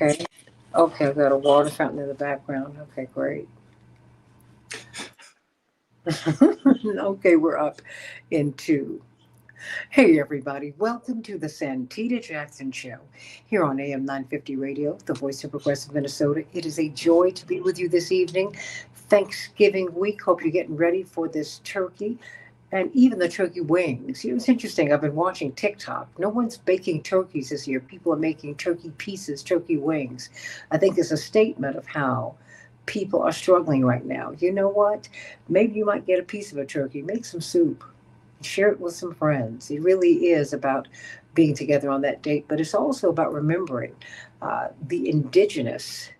Okay. Okay, I've got a water fountain in the background. Okay, great. Okay, we're up into. Hey, everybody. Welcome to the Santita Jackson Show here on AM 950 Radio, the voice of progressive Minnesota. It is a joy to be with you this evening. Thanksgiving week. Hope you're getting ready for this turkey and even the turkey wings. You know, it's interesting. I've been watching TikTok. No one's baking turkeys this year. People are making turkey pieces, turkey wings. I think it's a statement of how people are struggling right now. You know what? Maybe you might get a piece of a turkey, make some soup, share it with some friends. It really is about being together on that date, but it's also about remembering the indigenous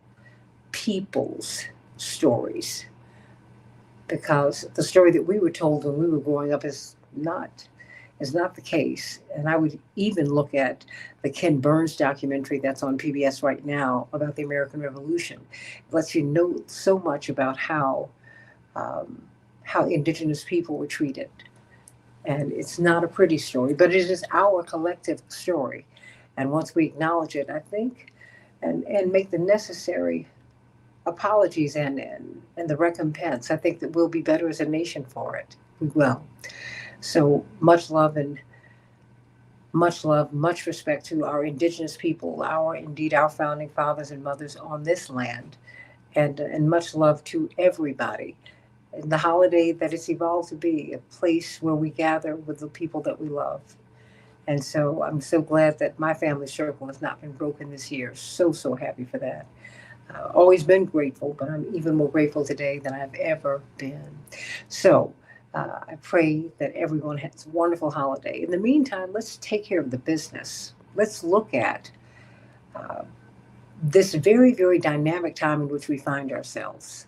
people's stories, because the story that we were told when we were growing up is not the case. And I would even look at the Ken Burns documentary that's on PBS right now about the American Revolution. It lets you know so much about um, how indigenous people were treated. And it's not a pretty story, but it is our collective story. And once we acknowledge it, I think, and make the necessary apologies and the recompense, I think that we'll be better as a nation for it. We will. So much love, much respect to our indigenous people, our founding fathers and mothers on this land, and much love to everybody. And the holiday that it's evolved to be a place where we gather with the people that we love. And so I'm so glad that my family circle has not been broken this year. So happy for that. Always been grateful, but I'm even more grateful today than I've ever been. So I pray that everyone has a wonderful holiday. In the meantime, let's take care of the business. Let's look at uh, this very dynamic time in which we find ourselves.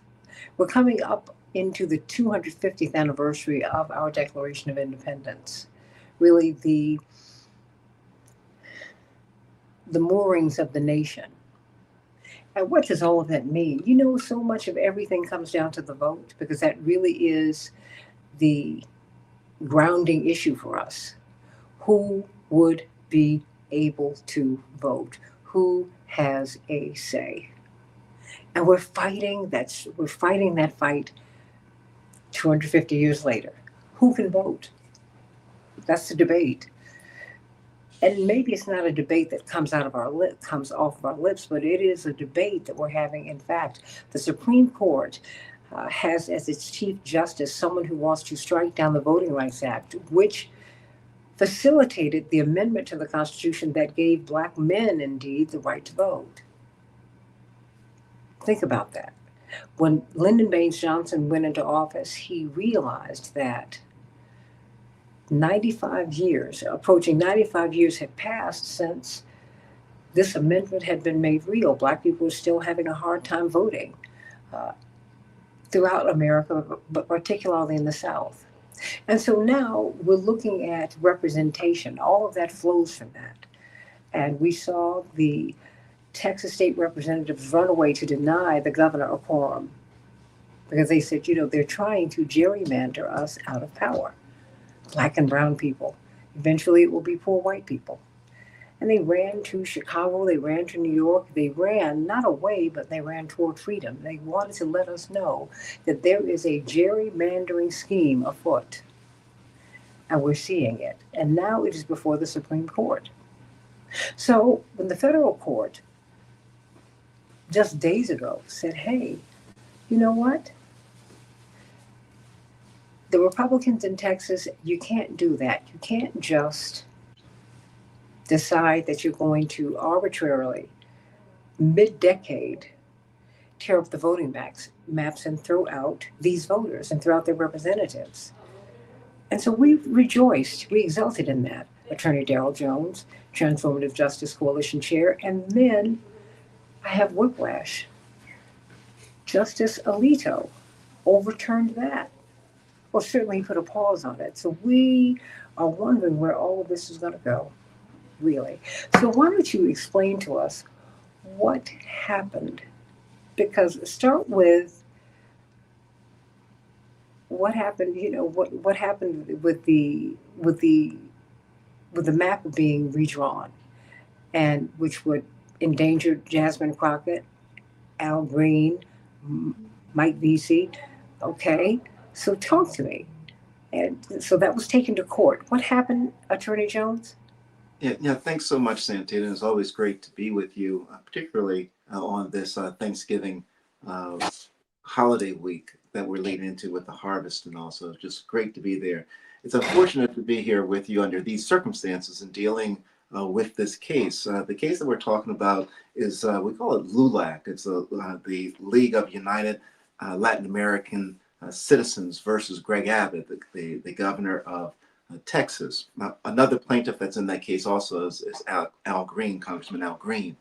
We're coming up into the 250th anniversary of our Declaration of Independence. Really, the moorings of the nation. And what does all of that mean? You know, so much of everything comes down to the vote, because that really is the grounding issue for us. Who would be able to vote? Who has a say? And we're fighting that fight 250 years later. Who can vote? That's the debate. And maybe it's not a debate that comes off of our lips, but it is a debate that we're having. In fact, the Supreme Court has as its chief justice someone who wants to strike down the Voting Rights Act, which facilitated the amendment to the Constitution that gave black men, indeed, the right to vote. Think about that. When Lyndon Baines Johnson went into office, he realized that approaching 95 years had passed since this amendment had been made real. Black people were still having a hard time voting uh, throughout America, but particularly in the South. And so now we're looking at representation. All of that flows from that. And we saw the Texas state representatives run away to deny the governor a quorum because they said, they're trying to gerrymander us out of power, black and brown people. Eventually, it will be poor white people. And they ran to Chicago, they ran to New York, they ran not away, but they ran toward freedom. They wanted to let us know that there is a gerrymandering scheme afoot, and we're seeing it. And now it is before the Supreme Court. So when the federal court just days ago said, hey, you know what? The Republicans in Texas, you can't do that. You can't just decide that you're going to arbitrarily, mid-decade, tear up the voting maps and throw out these voters and throw out their representatives. And so we rejoiced, we exulted in that. Attorney Darrell Jones, Transformative Justice Coalition chair, and then I have whiplash. Justice Alito overturned that. Well, certainly he put a pause on it. So we are wondering where all of this is going to go, really. So why don't you explain to us what happened? Because start with what happened. What happened with the map being redrawn, and which would endangered Jasmine Crockett, Al Green, Mike Vesey. Okay, so talk to me. And so that was taken to court. What happened, Attorney Jones? Yeah, thanks so much, Santita. It's always great to be with you, particularly on this Thanksgiving uh, holiday week that we're leading into with the harvest, and also just great to be there. It's unfortunate to be here with you under these circumstances and dealing with this case. The case that we're talking about is we call it LULAC. It's the League of United Latin American Citizens versus Greg Abbott, the governor of Texas. Another plaintiff that's in that case also is Al Green, Congressman Al Green,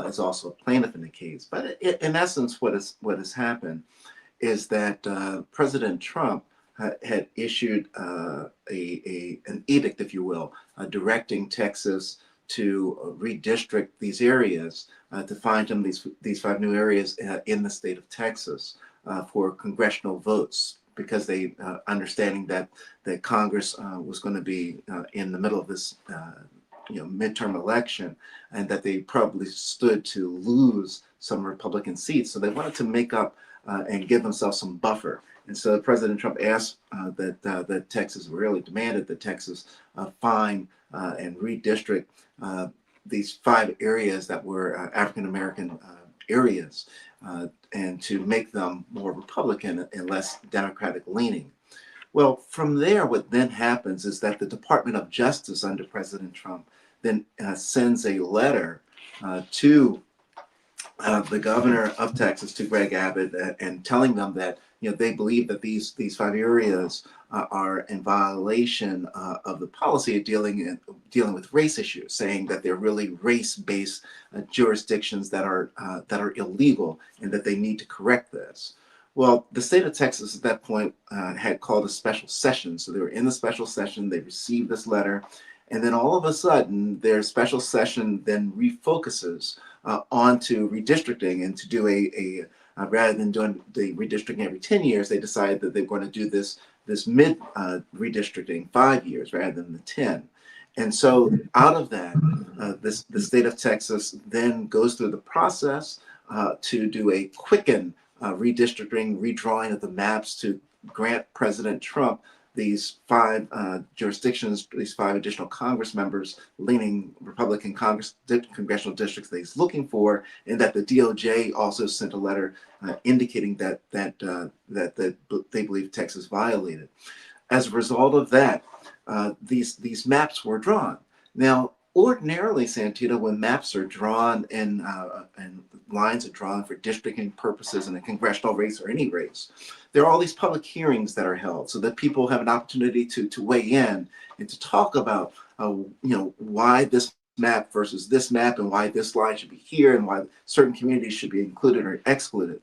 is also a plaintiff in the case. But in essence, what has happened is that President Trump had issued an edict, if you will, directing Texas to redistrict these areas to find them these five new areas in the state of Texas for congressional votes, because they understanding that Congress was going to be in the middle of this midterm election, and that they probably stood to lose some Republican seats. So they wanted to make up and give themselves some buffer. And so President Trump asked that Texas, really demanded that Texas find and redistrict these five areas that were African American areas, and to make them more Republican and less Democratic leaning. Well, from there, what then happens is that the Department of Justice under President Trump then sends a letter to the governor of Texas, to Greg Abbott, and telling them that they believe that these five areas are in violation of the policy of dealing with race issues, saying that they're really race-based jurisdictions that are illegal, and that they need to correct this. Well, the state of Texas at that point had called a special session. So they were in the special session, they received this letter, and then all of a sudden, their special session then refocuses onto redistricting, and to do rather than doing the redistricting every 10 years, they decided that they're going to do this mid redistricting 5 years rather than the 10. And so out of that, the state of Texas then goes through the process to do a quicken redistricting, redrawing of the maps to grant President Trump these five jurisdictions, these five additional Congress members leaning Republican congressional districts that he's looking for, and that the DOJ also sent a letter indicating that they believe Texas violated. As a result of that, these maps were drawn. Now, ordinarily, Santita, when maps are drawn and lines are drawn for districting purposes in a congressional race or any race, there are all these public hearings that are held so that people have an opportunity to weigh in and to talk about why this map versus this map, and why this line should be here, and why certain communities should be included or excluded.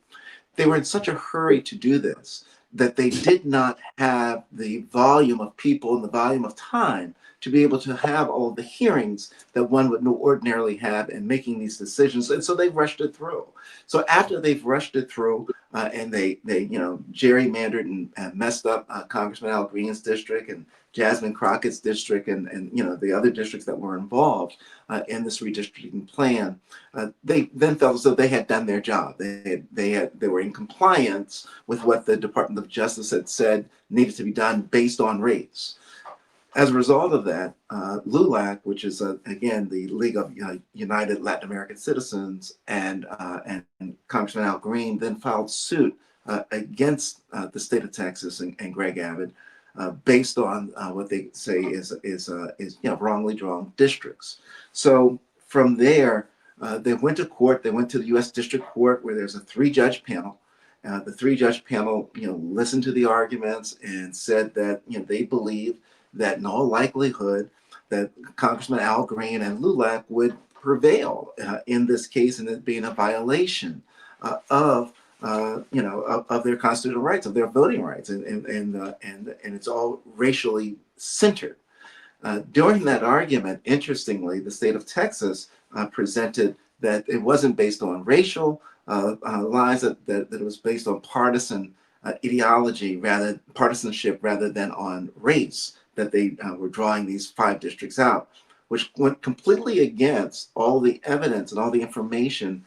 They were in such a hurry to do this that they did not have the volume of people and the volume of time to be able to have all of the hearings that one would ordinarily have in making these decisions. And so they rushed it through. So after they've rushed it through, and they gerrymandered and messed up Congressman Al Green's district and Jasmine Crockett's district, and the other districts that were involved in this redistricting plan, they then felt as though they had done their job. They were in compliance with what the Department of Justice had said needed to be done based on race. As a result of that, LULAC, which is again the League of United Latin American Citizens, and Congressman Al Green then filed suit against the state of Texas and Greg Abbott, based on what they say is wrongly drawn districts. So from there, they went to court. They went to the U.S. District Court, where there's a three-judge panel. The three-judge panel, listened to the arguments and said that they believe that in all likelihood that Congressman Al Green and LULAC would prevail in this case, and it being a violation of their constitutional rights, of their voting rights, and it's all racially centered. During that argument, interestingly, the state of Texas presented that it wasn't based on racial lines, that it was based on partisanship rather than on race, that they were drawing these five districts out. which went completely against all the evidence and all the information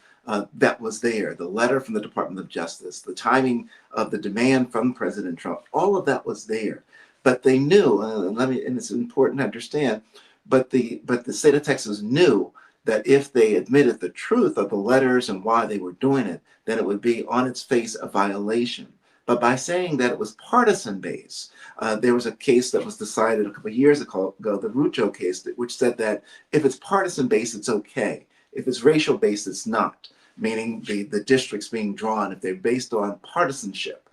that was there. The letter from the Department of Justice, the timing of the demand from President Trump, all of that was there. But they knew, and it's important to understand, but the state of Texas knew that if they admitted the truth of the letters and why they were doing it, then it would be on its face a violation. But by saying that it was partisan based, there was a case that was decided a couple of years ago, the Rucho case, which said that if it's partisan based, it's okay. If it's racial based, it's not. Meaning the districts being drawn, if they're based on partisanship,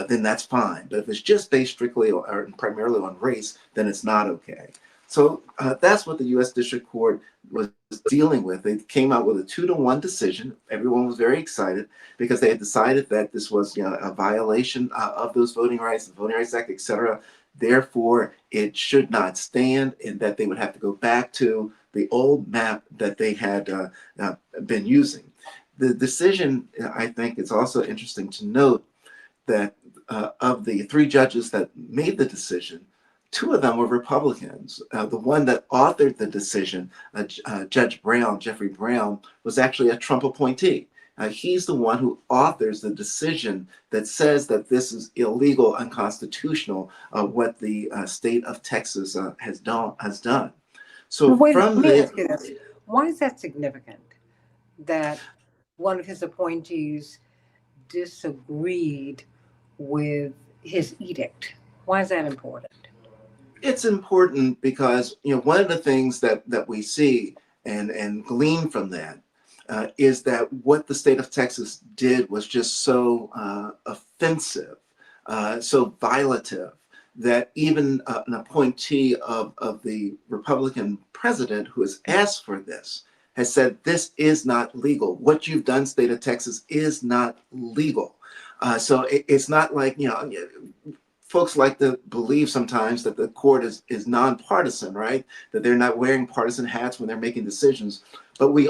then that's fine. But if it's just based strictly or primarily on race, then it's not okay. So that's what the U.S. District Court was dealing with. They came out with a 2-1 decision. Everyone was very excited because they had decided that this was, a violation of those voting rights, the Voting Rights Act, et cetera. Therefore, it should not stand, and that they would have to go back to the old map that they had been using. The decision, I think, it's also interesting to note that of the 3 judges that made the decision, 2 of them were Republicans. The one that authored the decision, Judge Brown, Jeffrey Brown, was actually a Trump appointee. He's the one who authors the decision that says that this is illegal, unconstitutional, what the state of Texas has done. So Wait, let from me there, ask you this. Why is that significant that one of his appointees disagreed with his edict? Why is that important? it's important because one of the things that we see and glean from that is that what the state of Texas did was just so offensive, so violative, that even an appointee of the Republican president who has asked for this has said this is not legal. What you've done, state of Texas, is not legal. So it's not like folks like to believe sometimes that the court is nonpartisan, right? That they're not wearing partisan hats when they're making decisions. But we,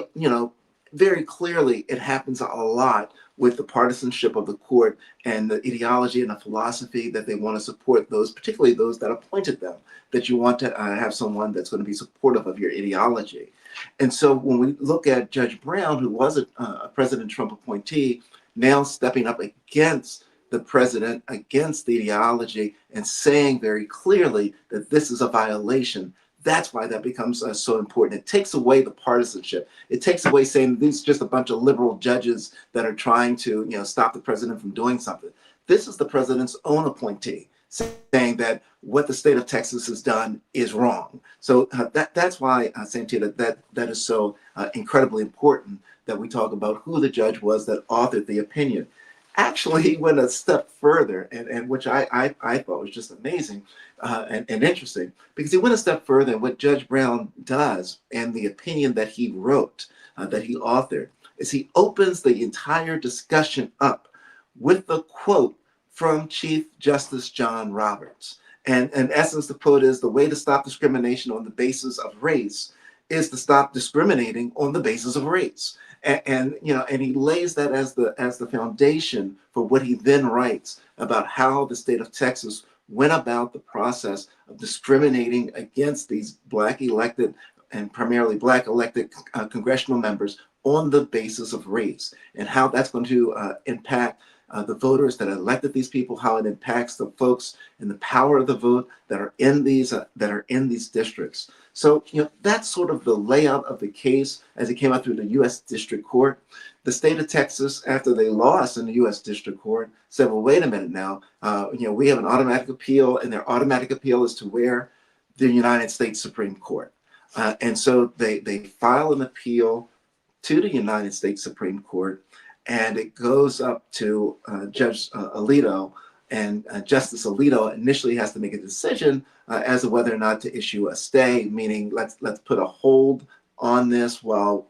very clearly it happens a lot with the partisanship of the court and the ideology and the philosophy that they want to support those, particularly those that appointed them, that you want to have someone that's going to be supportive of your ideology. And so when we look at Judge Brown, who was a President Trump appointee, now stepping up against the president, against the ideology, and saying very clearly that this is a violation. That's why that becomes so important. It takes away the partisanship. It takes away saying these are just a bunch of liberal judges that are trying to, stop the president from doing something. This is the president's own appointee saying that what the state of Texas has done is wrong. So that's why, Santita, that is so incredibly important that we talk about who the judge was that authored the opinion. Actually, he went a step further, and which I thought was just amazing and interesting, because he went a step further in what Judge Brown does and the opinion that he wrote, that he authored, is he opens the entire discussion up with the quote from Chief Justice John Roberts. And in essence, the quote is, the way to stop discrimination on the basis of race is to stop discriminating on the basis of race. And he lays that as the foundation for what he then writes about how the state of Texas went about the process of discriminating against these Black elected and primarily Black elected congressional members on the basis of race, and how that's going to impact the voters that elected these people, how it impacts the folks in the power of the vote that are in these districts. So that's sort of the layout of the case as it came out through the U.S. District Court. The state of Texas, after they lost in the U.S. District Court, said, "Well, wait a minute now. We have an automatic appeal, and their automatic appeal is to where? The United States Supreme Court." And so they file an appeal to the United States Supreme Court, and it goes up to Judge Alito, and Justice Alito initially has to make a decision as to whether or not to issue a stay, meaning let's put a hold on this while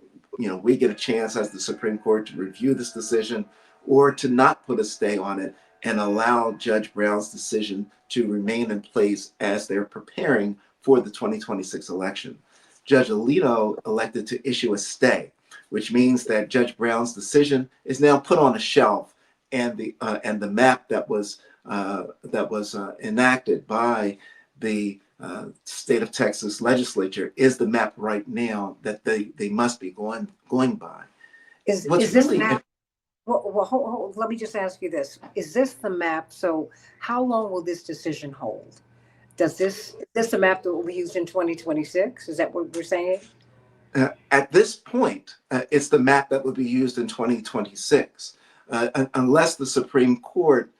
we get a chance as the Supreme Court to review this decision, or to not put a stay on it and allow Judge Brown's decision to remain in place as they're preparing for the 2026 election. Judge Alito elected to issue a stay, which means that Judge Brown's decision is now put on a shelf, and the map that was enacted by the state of Texas legislature is the map right now that they must be going by. Is What's this really map? Well, let me just ask you this: is this the map? So, how long will this decision hold? Is this the map that will be used in 2026? Is that what we're saying? At this point, it's the map that would be used in 2026, unless the Supreme Court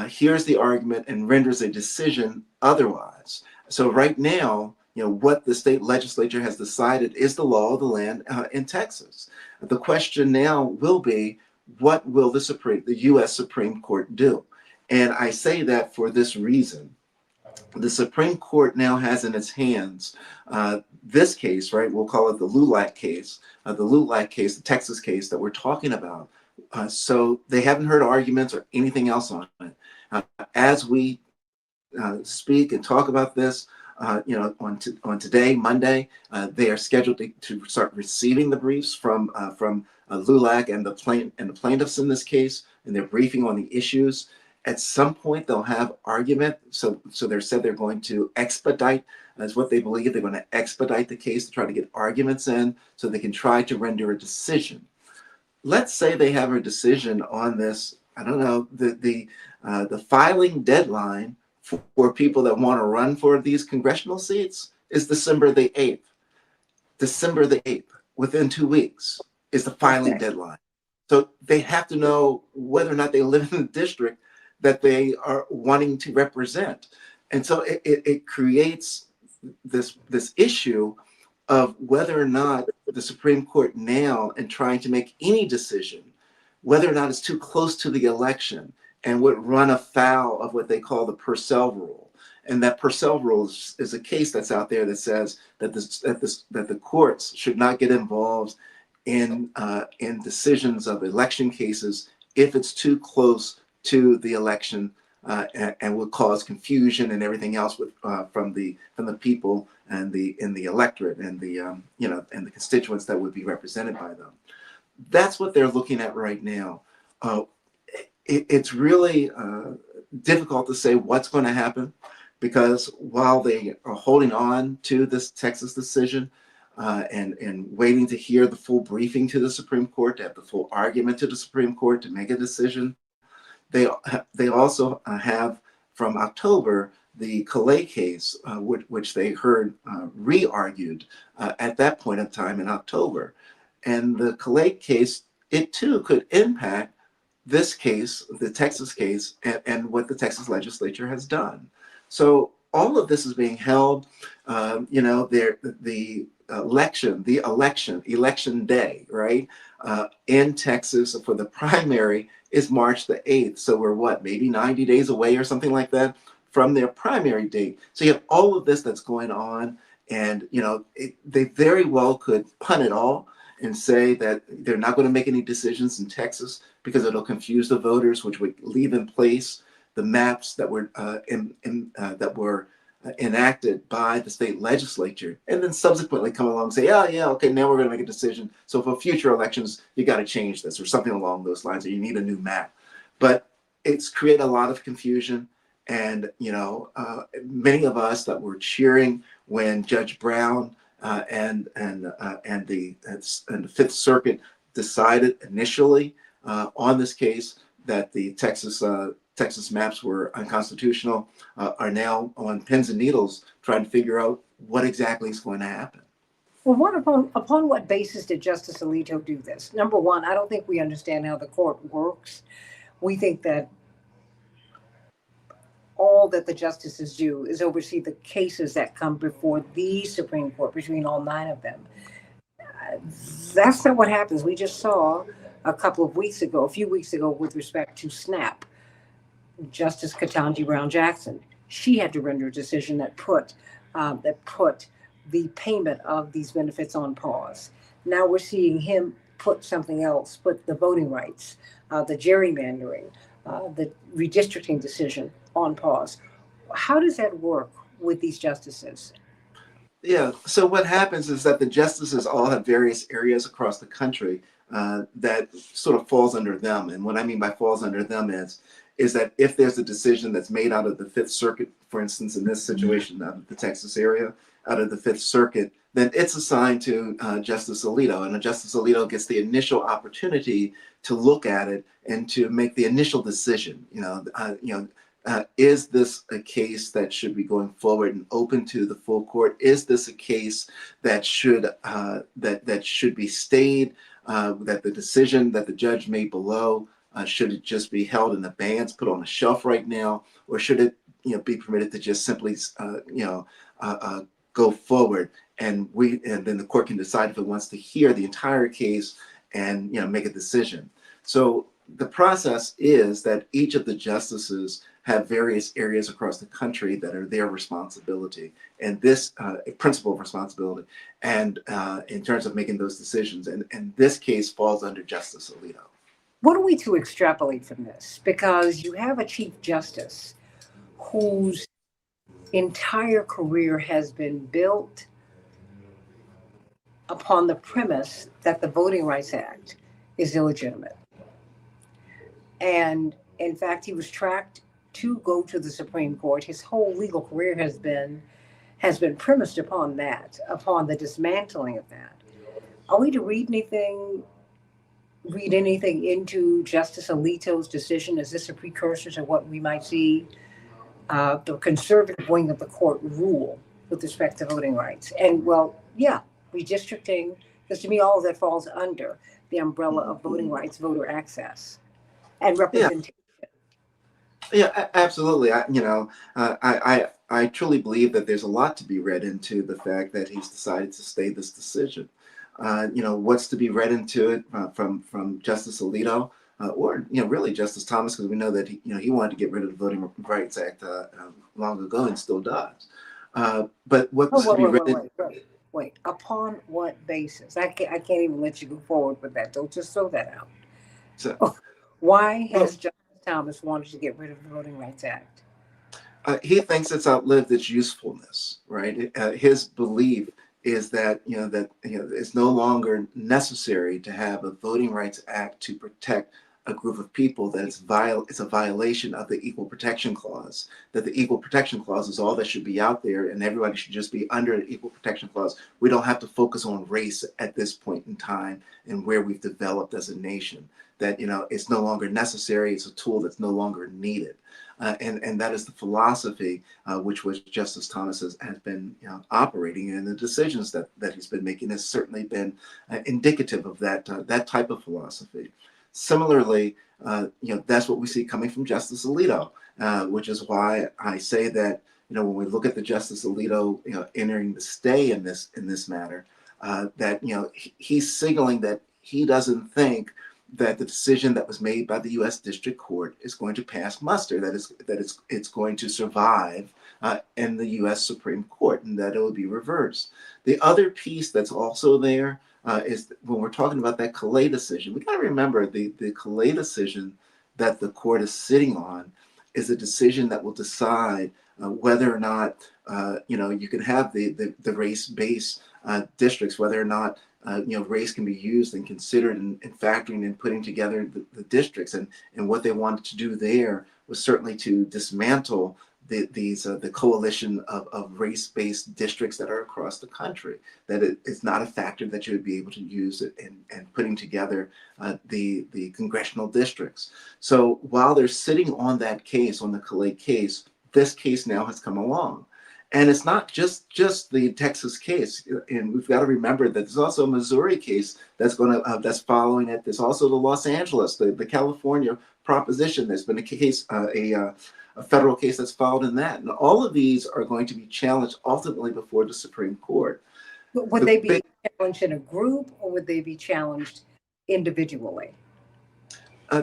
hears the argument and renders a decision otherwise. So right now, what the state legislature has decided is the law of the land in Texas. The question now will be, what will the U.S. Supreme Court do? And I say that for this reason. The Supreme Court now has in its hands this case, right? We'll call it the LULAC case, the Texas case that we're talking about. So they haven't heard arguments or anything else on it. As we speak and talk about this, on today, Monday, they are scheduled to start receiving the briefs from LULAC and the plaintiffs in this case, and they're briefing on the issues. At some point, they'll have argument. So they're said they're going to expedite, is what they believe. They're going to expedite the case to try to get arguments in so they can try to render a decision. Let's say they have a decision on this. I don't know, the filing deadline for people that want to run for these congressional seats is December the 8th. December the 8th, within 2 weeks, is the filing deadline. So they have to know whether or not they live in the district that they are wanting to represent. And so it creates this issue of whether or not the Supreme Court now, in trying to make any decision, whether or not it's too close to the election and would run afoul of what they call the Purcell rule. And that Purcell rule is a case that's out there that says that the courts should not get involved in decisions of election cases if it's too close to the election, and will cause confusion and everything else from the people and in the electorate and the constituents that would be represented by them. That's what they're looking at right now. It's really difficult to say what's going to happen, because while they are holding on to this Texas decision and waiting to hear the full briefing to the Supreme Court, to have the full argument to the Supreme Court to make a decision, they also have from October the Calais case, which they heard re-argued at that point in time in October. And the Calais case, it too could impact this case, the Texas case, and what the Texas legislature has done. So all of this is being held, the election day, right, in Texas for the primary is March the 8th. So we're maybe 90 days away or something like that from their primary date. So you have all of this that's going on, and they very well could punt it all and say that they're not going to make any decisions in Texas because it'll confuse the voters, which would leave in place the maps that were enacted by the state legislature, and then subsequently come along and say, oh yeah, okay, now we're going to make a decision. So for future elections, you got to change this or something along those lines, or you need a new map. But it's created a lot of confusion. And many of us that were cheering when Judge Brown and the Fifth Circuit decided initially on this case that the Texas maps were unconstitutional, are now on pins and needles trying to figure out what exactly is going to happen. Well, upon what basis did Justice Alito do this? Number one, I don't think we understand how the court works. We think that all that the justices do is oversee the cases that come before the Supreme Court, between all 9 of them. That's not what happens. We just saw a few weeks ago, with respect to SNAP, Justice Ketanji Brown Jackson. She had to render a decision that put the payment of these benefits on pause. Now we're seeing him put something else, put the voting rights, the gerrymandering, the redistricting decision on pause. How does that work with these justices? Yeah, so what happens is that the justices all have various areas across the country that sort of falls under them. And what I mean by falls under them is is that if there's a decision that's made out of the Fifth Circuit, for instance, in this situation, out of the Texas area, out of the Fifth Circuit, then it's assigned to Justice Alito, and Justice Alito gets the initial opportunity to look at it and to make the initial decision. Is this a case that should be going forward and open to the full court? Is this a case that should that should be stayed? That the decision that the judge made below should it just be held in abeyance, put on a shelf right now, or should it be permitted to just simply go forward, and then the court can decide if it wants to hear the entire case and make a decision. So the process is that each of the justices have various areas across the country that are their responsibility, and this principal responsibility, and in terms of making those decisions, and this case falls under Justice Alito. What are we to extrapolate from this? Because you have a Chief Justice whose entire career has been built upon the premise that the Voting Rights Act is illegitimate. And in fact, he was tracked to go to the Supreme Court. His whole legal career has been premised upon that, upon the dismantling of that. Are we to read anything into Justice Alito's decision? Is this a precursor to what we might see the conservative wing of the court rule with respect to voting rights? And redistricting, because to me all of that falls under the umbrella of voting rights, voter access, and representation. Yeah, absolutely. I truly believe that there's a lot to be read into the fact that he's decided to stay this decision. What's to be read into it from Justice Alito or really Justice Thomas, because we know that he wanted to get rid of the Voting Rights Act long ago and still does. But what's to be read? Wait. Upon what basis? I can't even let you go forward with that. Don't just throw that out. So, why has Justice Thomas wanted to get rid of the Voting Rights Act? He thinks it's outlived its usefulness, right? His belief is that it's no longer necessary to have a Voting Rights Act to protect a group of people, that it's a violation of the Equal Protection Clause, that the Equal Protection Clause is all that should be out there, and everybody should just be under the Equal Protection Clause. We don't have to focus on race at this point in time and where we've developed as a nation, that it's no longer necessary, it's a tool that's no longer needed. And that is the philosophy which Justice Thomas has been operating in. The decisions that he's been making has certainly been indicative of that type of philosophy. Similarly, that's what we see coming from Justice Alito, which is why I say that when we look at the Justice Alito entering the stay in this matter, that he's signaling that he doesn't think that the decision that was made by the U.S. District Court is going to pass muster, that it's going to survive in the U.S. Supreme Court, and that it will be reversed. The other piece that's also there is when we're talking about that Calais decision, we got to remember the Calais decision that the court is sitting on is a decision that will decide whether or not you can have the race-based districts, whether or not race can be used and considered in factoring and putting together the districts. And what they wanted to do there was certainly to dismantle the coalition of race-based districts that are across the country, that it's not a factor that you would be able to use it in putting together the congressional districts. So while they're sitting on that case, on the Calais case, this case now has come along. And it's not just the Texas case, and we've got to remember that there's also a Missouri case that's that's following it. There's also the Los Angeles, the California proposition. There's been a case, a federal case that's followed in that, and all of these are going to be challenged ultimately before the Supreme Court. Would they be challenged in a group, or would they be challenged individually?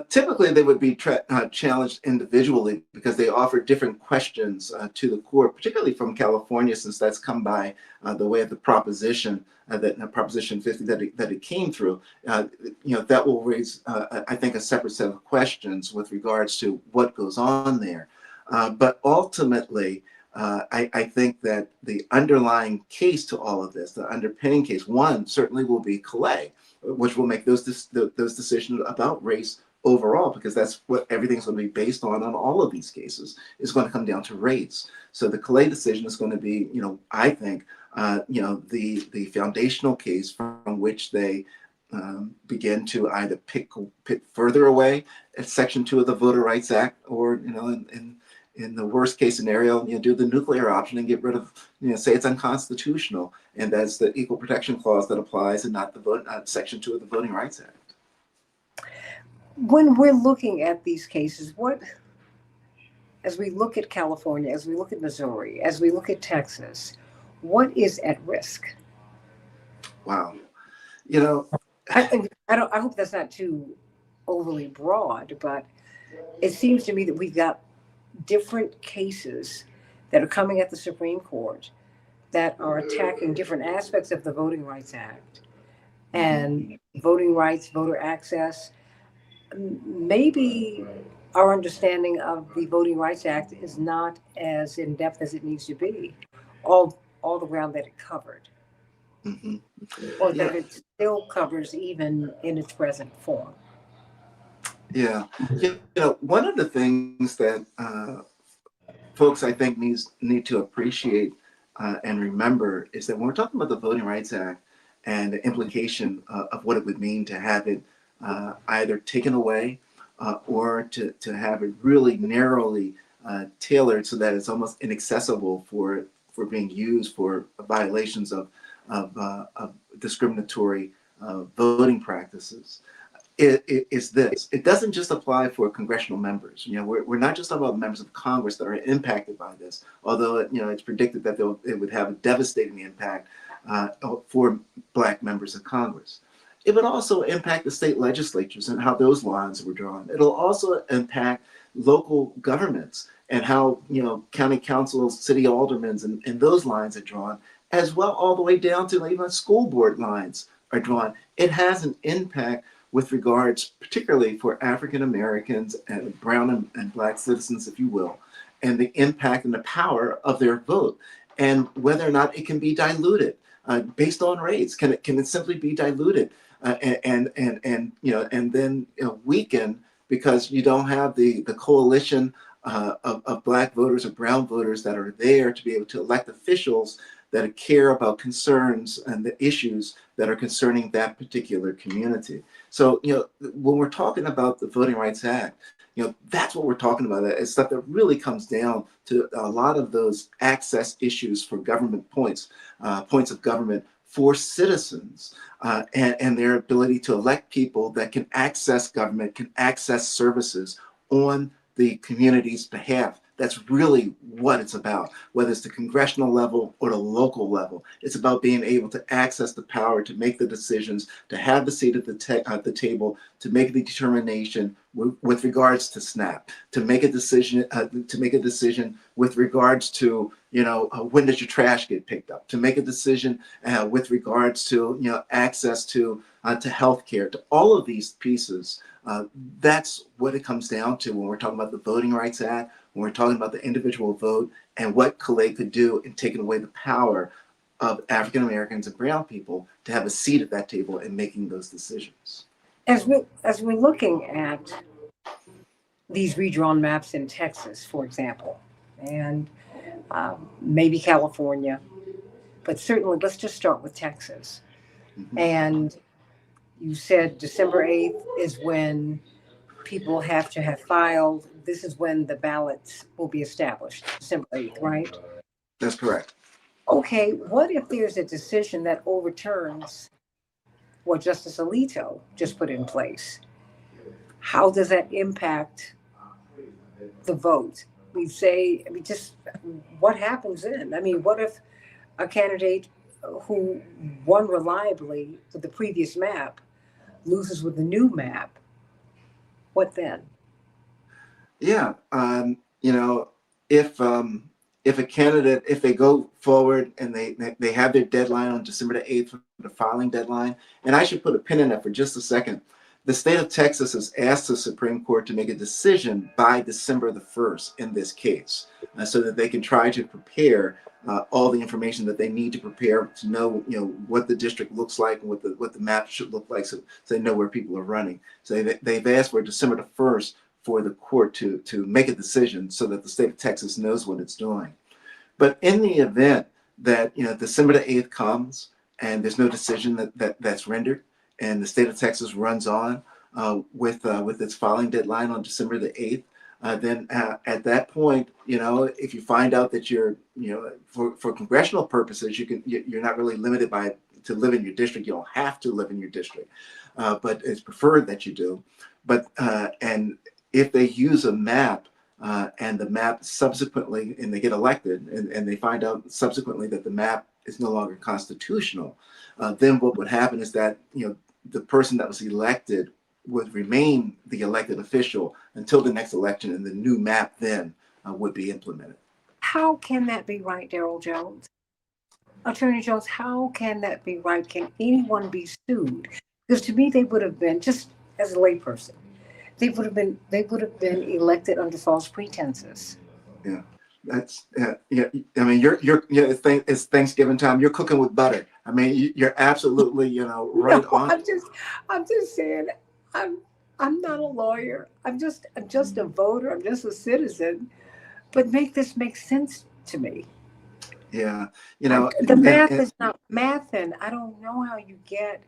Typically, they would be challenged individually because they offer different questions to the court, particularly from California, since that's come by the way of the proposition, Proposition 50 that it came through. That will raise, I think, a separate set of questions with regards to what goes on there. But ultimately, I think that the underlying case to all of this, the underpinning case, one certainly will be Calais, which will make those decisions about race overall, because that's what everything's going to be based on all of these cases, is going to come down to race. So the Calais decision is going to be, I think, the foundational case from which they begin to either pick further away at Section 2 of the Voter Rights Act, or in the worst case scenario, do the nuclear option and get rid of, say it's unconstitutional, and that's the Equal Protection Clause that applies, and not Section 2 of the Voting Rights Act. When we're looking at these cases, as we look at California, as we look at Missouri, as we look at Texas, what is at risk? Wow. I hope that's not too overly broad, but it seems to me that we've got different cases that are coming at the Supreme Court that are attacking different aspects of the Voting Rights Act and voting rights, voter access. Maybe our understanding of the Voting Rights Act is not as in depth as it needs to be, all the ground that it covered, Mm-hmm. or that it still covers even in its present form. Yeah. One of the things that folks, I think, need to appreciate and remember is that when we're talking about the Voting Rights Act and the implication of what it would mean to have it either taken away or to have it really narrowly tailored so that it's almost inaccessible for being used for violations of discriminatory voting practices, is this. It doesn't just apply for congressional members. We're not just talking about members of Congress that are impacted by this, although it's predicted that it would have a devastating impact for Black members of Congress. It would also impact the state legislatures and how those lines were drawn. It'll also impact local governments and how county councils, city aldermen, and those lines are drawn, as well all the way down to even school board lines are drawn. It has an impact with regards, particularly for African Americans and brown and Black citizens, if you will, and the impact and the power of their vote, and whether or not it can be diluted based on race. Can it simply be diluted and then weakened because you don't have the coalition of Black voters or brown voters that are there to be able to elect officials that care about concerns and the issues that are concerning that particular community. So, when we're talking about the Voting Rights Act, that's what we're talking about. It's stuff that really comes down to a lot of those access issues for government points of government for citizens, and their ability to elect people that can access government, can access services on the community's behalf. That's really what it's about, whether it's the congressional level or the local level. It's about being able to access the power to make the decisions, to have the seat at the table, to make the determination with regards to SNAP, to make a decision with regards to when does your trash get picked up, to make a decision with regards to access to healthcare, to all of these pieces. That's what it comes down to when we're talking about the Voting Rights Act, when we're talking about the individual vote, and what Calais could do in taking away the power of African Americans and brown people to have a seat at that table in making those decisions. As we're looking at these redrawn maps in Texas, for example, and maybe California, but certainly let's just start with Texas. Mm-hmm. And you said December 8th is when people have to have filed. This is when the ballots will be established, December 8th, right? That's correct. Okay, what if there's a decision that overturns what Justice Alito just put in place? How does that impact the vote? Just what happens then? I mean, what if a candidate who won reliably with the previous map loses with the new map? What then? Yeah, if a candidate, if they go forward and they have their deadline on December the 8th for the filing deadline, and I should put a pin in that for just a second, The state of Texas has asked the Supreme Court to make a decision by December the 1st in this case, so that they can try to prepare all the information that they need to prepare to know, what the district looks like and what the map should look like, so they know where people are running. So they've asked for December the 1st for the court to make a decision so that the state of Texas knows what it's doing. But in the event that December the 8th comes and there's no decision that's rendered, and the state of Texas runs on with its filing deadline on December the 8th, then at that point, if you find out that for congressional purposes, you're not really limited to live in your district. You don't have to live in your district, but it's preferred that you do. But and if they use a map, and the map subsequently, and they get elected, and they find out subsequently that the map is no longer constitutional, then what would happen is that the person that was elected would remain the elected official until the next election, and the new map then would be implemented. How can that be right, Daryl Jones? Attorney Jones, how can that be right? Can anyone be sued? Because to me, they would have been, just as a layperson, they would have been elected under false pretenses. Yeah, that's yeah. I mean, it's Thanksgiving time. You're cooking with butter. I mean, you're absolutely right No, on. I'm just saying, I'm not a lawyer. I'm just a voter. I'm just a citizen. But make this make sense to me. Yeah, The math is not math, and I don't know how you get.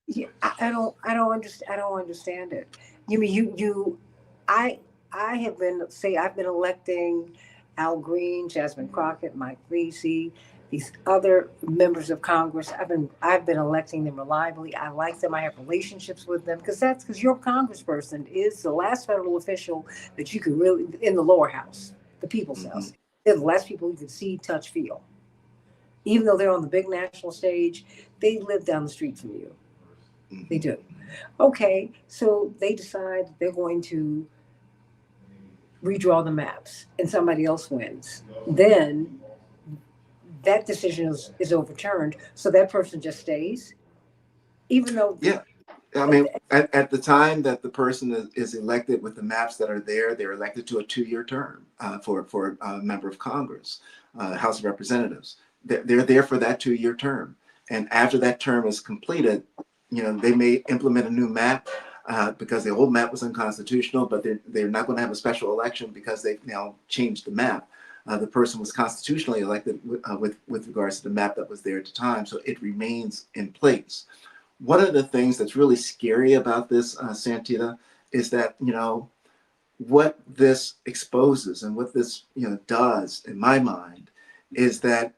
Yeah, I don't understand it. You mean I have been, say, I've been electing Al Green, Jasmine Crockett, Mike Lisi, these other members of Congress. I've been electing them reliably. I like them. I have relationships with them because your congressperson is the last federal official that you can really, in the lower house, the people's house. They're the last people you can see, touch, feel. Even though they're on the big national stage, they live down the street from you. They do. Okay, so they decide they're going to redraw the maps and somebody else wins. Then that decision is overturned. So that person just stays, even though. Yeah. I mean, at the time that the person is elected with the maps that are there, they're elected to a 2-year term for a member of Congress, House of Representatives. They're there for that 2-year term. And after that term is completed, they may implement a new map because the old map was unconstitutional, but they're not going to have a special election because they've now changed the map. The person was constitutionally elected with regards to the map that was there at the time, so it remains in place. One of the things that's really scary about this, Santita, is that what this exposes and what this does, in my mind, is that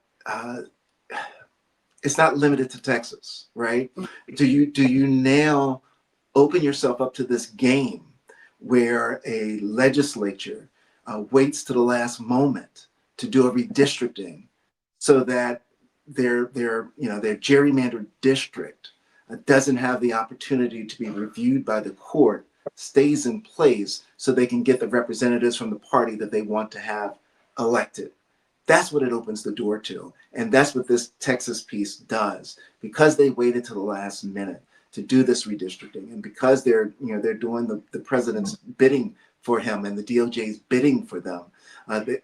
it's not limited to Texas, right? Do you now open yourself up to this game where a legislature waits to the last moment to do a redistricting so that their gerrymandered district doesn't have the opportunity to be reviewed by the court, stays in place so they can get the representatives from the party that they want to have elected? That's what it opens the door to. And that's what this Texas piece does. Because they waited to the last minute to do this redistricting, and because they're doing the president's bidding for him and the DOJ's bidding for them,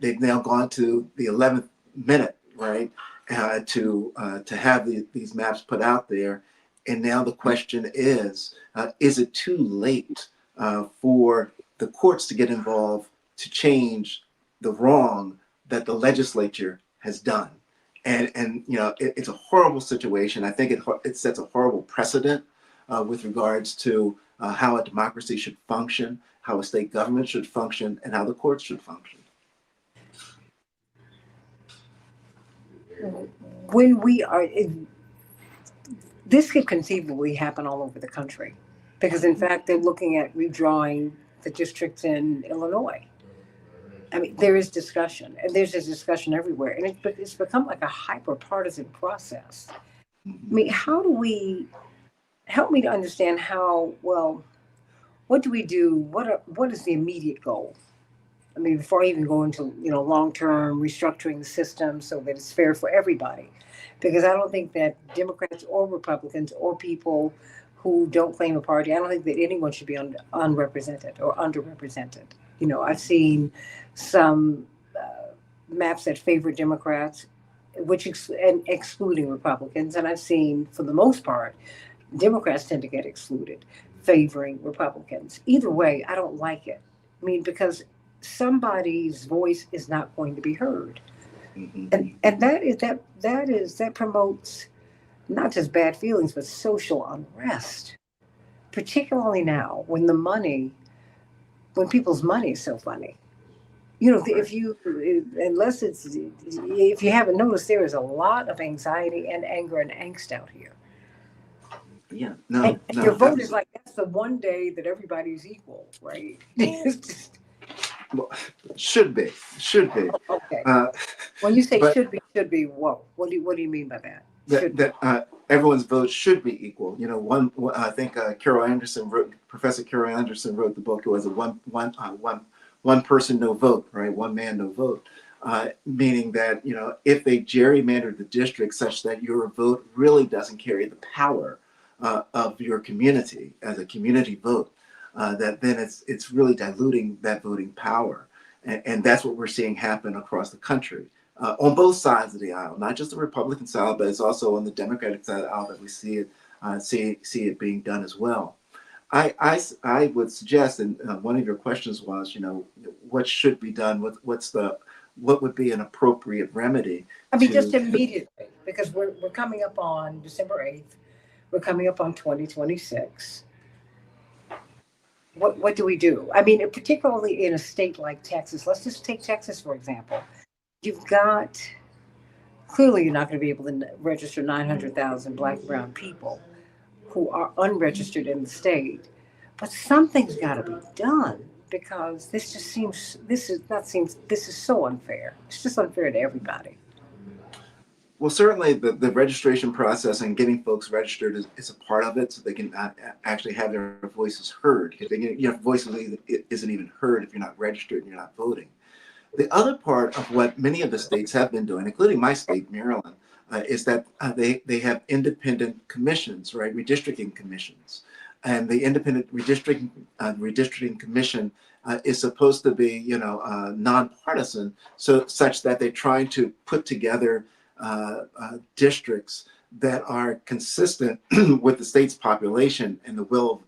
they've now gone to the 11th minute, right, to have these maps put out there. And now the question is it too late for the courts to get involved to change the wrong that the legislature has done? And it's a horrible situation. I think it sets a horrible precedent with regards to how a democracy should function, how a state government should function, and how the courts should function. When we are, this could conceivably happen all over the country, because in fact they're looking at redrawing the districts in Illinois. I mean, there is discussion, and there's a discussion everywhere, and it's become like a hyper-partisan process. I mean, how do we help me to understand how well? What do we do? What is the immediate goal? I mean, before I even go into long-term restructuring the system so that it's fair for everybody, because I don't think that Democrats or Republicans or people who don't claim a party. I don't think that anyone should be unrepresented or underrepresented. I've seen some maps that favor Democrats, and excluding Republicans, and I've seen, for the most part, Democrats tend to get excluded, favoring Republicans. Either way, I don't like it. I mean, because somebody's voice is not going to be heard, Hmm. and that promotes not just bad feelings but social unrest, particularly now when people's money is so funny. Right. If you unless it's if you haven't noticed, there is a lot of anxiety and anger and angst out here. Yeah. And No. your No. vote is like, that's the one day that everybody's equal, right? Well, should be. Should be. Okay. Uh, When you say but should be, whoa. What do you mean by that? that Should be. that everyone's vote should be equal. I think Carol Anderson wrote. Professor Carol Anderson wrote the book. It was a one person no vote, right? One man no vote, meaning that if they gerrymander the district such that your vote really doesn't carry the power of your community as a community vote, that then it's really diluting that voting power, and that's what we're seeing happen across the country on both sides of the aisle, not just the Republican side, but it's also on the Democratic side of the aisle that we see see it being done as well. I would suggest, and one of your questions was, what should be done? What would be an appropriate remedy I mean, just to? immediately, because we're coming up on December 8th. We're coming up on 2026. What do we do? I mean, particularly in a state like Texas. Let's just take Texas, for example. You've got Clearly, you're not going to be able to register 900,000 black and brown people who are unregistered in the state. But something's got to be done, because this is so unfair. It's just unfair to everybody. Well, certainly the registration process and getting folks registered is a part of it, so they can actually have their voices heard. Because your voice isn't even heard if you're not registered and you're not voting. The other part of what many of the states have been doing, including my state, Maryland, is that they have independent commissions, right? Redistricting commissions. And the independent redistricting commission is supposed to be, nonpartisan, so such that they're trying to put together districts that are consistent with the state's population and the will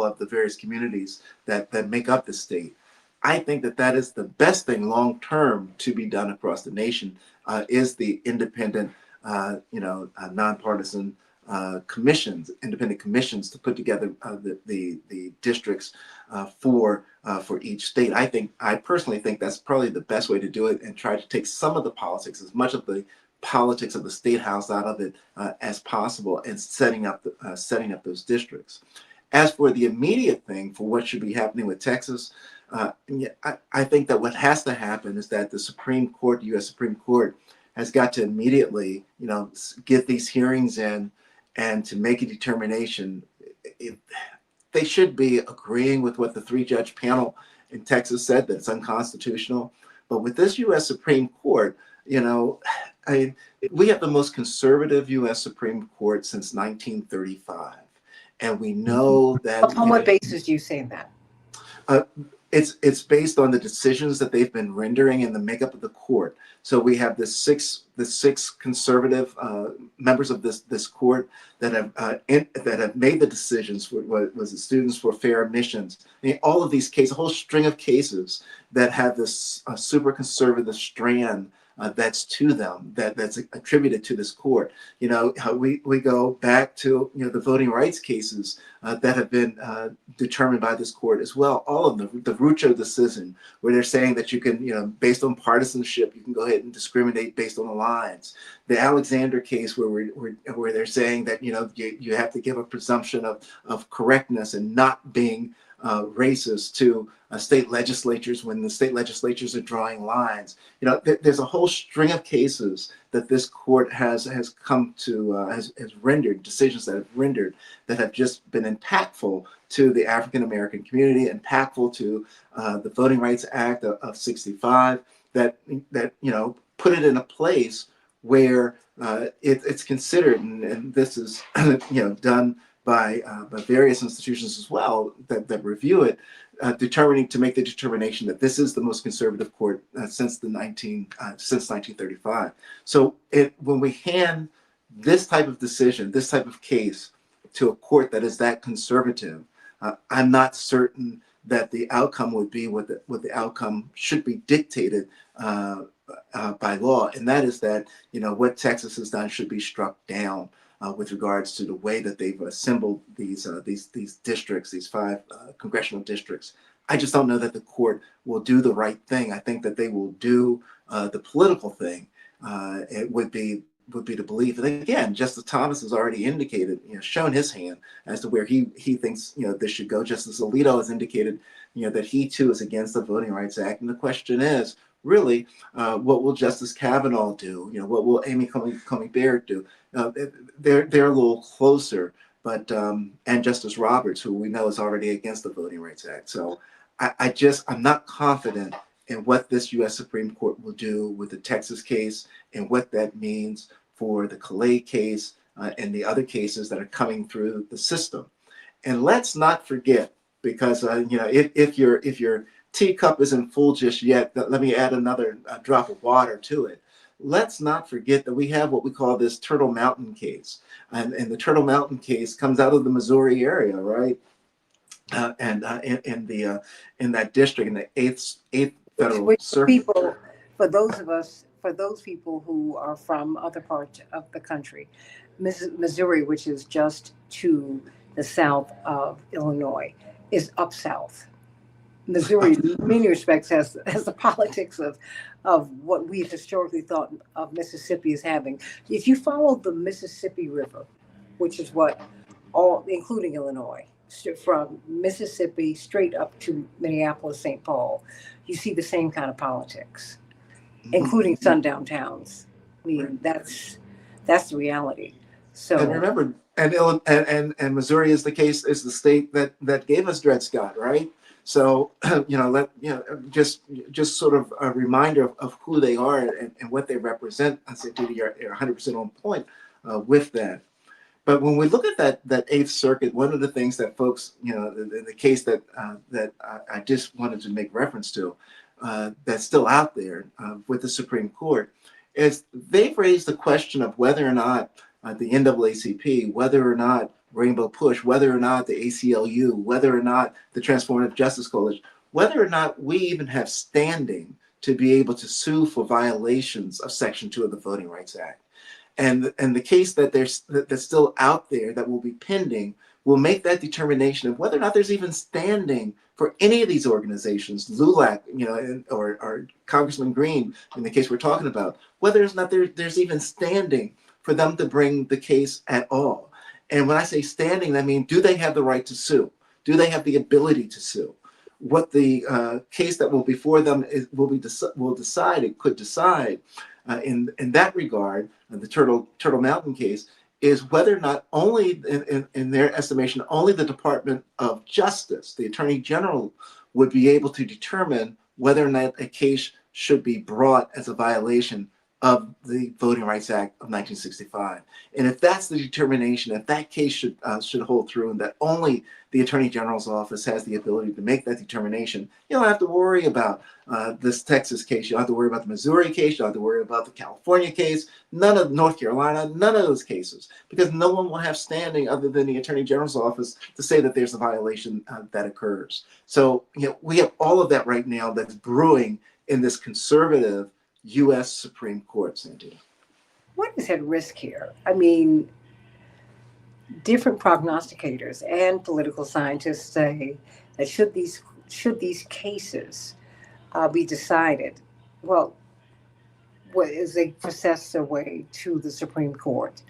of the various communities that make up the state. I think that is the best thing long term to be done across the nation, is the independent, nonpartisan independent commissions to put together the districts for each state. I personally think that's probably the best way to do it, and try to take some of the politics, as much of the politics of the state house, out of it as possible, and setting up those districts. As for the immediate thing for what should be happening with Texas, yeah, I think that what has to happen is that the Supreme Court, the U.S. Supreme Court, has got to immediately, get these hearings in, and to make a determination. If they should be agreeing with what the three-judge panel in Texas said, that it's unconstitutional. But with this U.S. Supreme Court, I we have the most conservative U.S. Supreme Court since 1935, and we know that On what basis do you say that? uh, it's based on the decisions that they've been rendering and the makeup of the court. So we have the six conservative members of this court that have made the decisions for what was the Students for Fair Admissions. I mean, all of these cases, a whole string of cases that have this super conservative strand that's to them, that's attributed to this court. We go back to the voting rights cases that have been determined by this court as well. All of them, the Rucho decision, where they're saying that you can, based on partisanship, you can go ahead and discriminate based on the lines. The Alexander case, where they're saying that you have to give a presumption of correctness and not being racist to state legislatures when the state legislatures are drawing lines. There's a whole string of cases that this court has come to has rendered decisions that have just been impactful to the African American community, impactful to the Voting Rights Act of '65, that put it in a place where it's considered, and this is done by various institutions as well that review it, determining to make the determination that this is the most conservative court since 1935. So when we hand this type of decision, this type of case to a court that is that conservative, I'm not certain that the outcome would be what the outcome should be dictated by law, and that is that what Texas has done should be struck down with regards to the way that they've assembled these districts, these five congressional districts. I just don't know that the court will do the right thing. I think that they will do the political thing. It would be to believe. And again, Justice Thomas has already indicated, shown his hand as to where he thinks this should go. Justice Alito has indicated, that he too is against the Voting Rights Act. And the question is, really, what will Justice Kavanaugh do? What will Amy Coney Barrett do? They're a little closer, but and Justice Roberts, who we know is already against the Voting Rights Act. So I'm not confident in what this U.S. Supreme Court will do with the Texas case and what that means for the Calais case and the other cases that are coming through the system. And let's not forget, because if your teacup isn't full just yet, let me add another drop of water to it. Let's not forget that we have what we call this Turtle Mountain case, and the Turtle Mountain case comes out of the Missouri area, right? In that district, in the eighth federal circuit. For those people who are from other parts of the country, Missouri, which is just to the south of Illinois, is up south. Missouri, in many respects, has the politics of what we've historically thought of Mississippi as having. If you follow the Mississippi River, which is what including Illinois, from Mississippi straight up to Minneapolis, St. Paul, you see the same kind of politics, including sundown towns. I mean, that's the reality. So, and remember, and Missouri is the state that gave us Dred Scott, right? So just sort of a reminder of who they are and what they represent. I say, Didi, you're 100% on point with that. But when we look at that Eighth Circuit, one of the things that folks, the case that I just wanted to make reference to, that's still out there with the Supreme Court, is they've raised the question of whether or not the NAACP, whether or not Rainbow Push, whether or not the ACLU, whether or not the Transformative Justice Coalition, whether or not we even have standing to be able to sue for violations of Section 2 of the Voting Rights Act. And the case that's still out there that will be pending will make that determination of whether or not there's even standing for any of these organizations, LULAC, or Congressman Green, in the case we're talking about, whether or not there's even standing for them to bring the case at all. And when I say standing, I mean, do they have the right to sue? Do they have the ability to sue? What the case that will be before them could decide in that regard, the Turtle Mountain case, is whether or not only, in their estimation, only the Department of Justice, the Attorney General, would be able to determine whether or not a case should be brought as a violation of the Voting Rights Act of 1965. And if that's the determination, if that case should hold through, and that only the Attorney General's office has the ability to make that determination, you don't have to worry about this Texas case. You don't have to worry about the Missouri case. You don't have to worry about the California case. None of North Carolina, none of those cases, because no one will have standing other than the Attorney General's office to say that there's a violation that occurs. So we have all of that right now that's brewing in this conservative U.S. Supreme Court, Santita. What is at risk here? I mean, different prognosticators and political scientists say that should these cases be decided, as they process their way to the Supreme Court,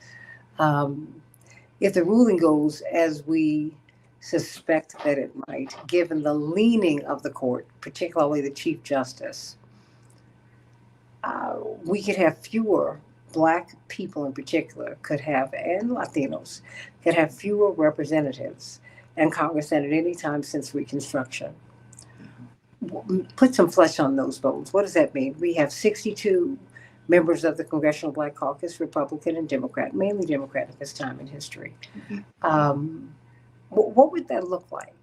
if the ruling goes as we suspect that it might, given the leaning of the court, particularly the Chief Justice, we could have fewer Black people in particular and Latinos could have fewer representatives in Congress than at any time since Reconstruction. Put some flesh on those bones. What does that mean? We have 62 Members of the Congressional Black Caucus, Republican and Democrat, mainly Democrat at this time in history. Mhm. Um, what would that look like?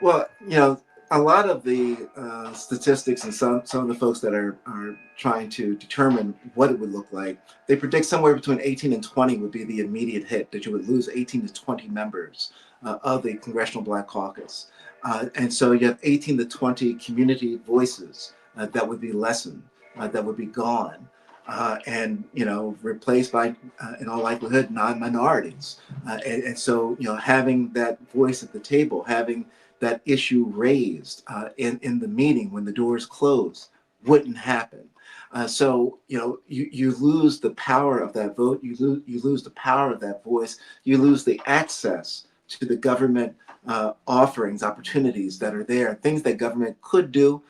Well, a lot of the statistics and some of the folks that are trying to determine what it would look like, they predict somewhere between 18 and 20 would be the immediate hit, that you would lose 18 to 20 members of the Congressional Black Caucus. And so you have 18 to 20 community voices that would be lessened, that would be gone. And replaced by, in all likelihood, non-minorities, and so having that voice at the table, having that issue raised in the meeting when the doors closed wouldn't happen. So you lose the power of that vote. You lose the power of that voice. You lose the access to the government offerings, opportunities that are there, things that government could do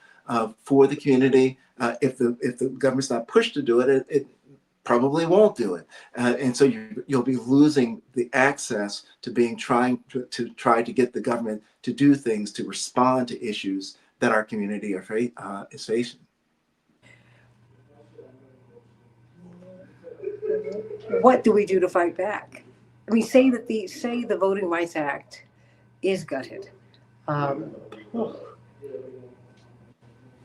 for the community. If the government's not pushed to do it, it probably won't do it. And so you'll be losing the access to trying to try to get the government to do things to respond to issues that our community is facing. What do we do to fight back? I mean, say the Voting Rights Act is gutted. Um,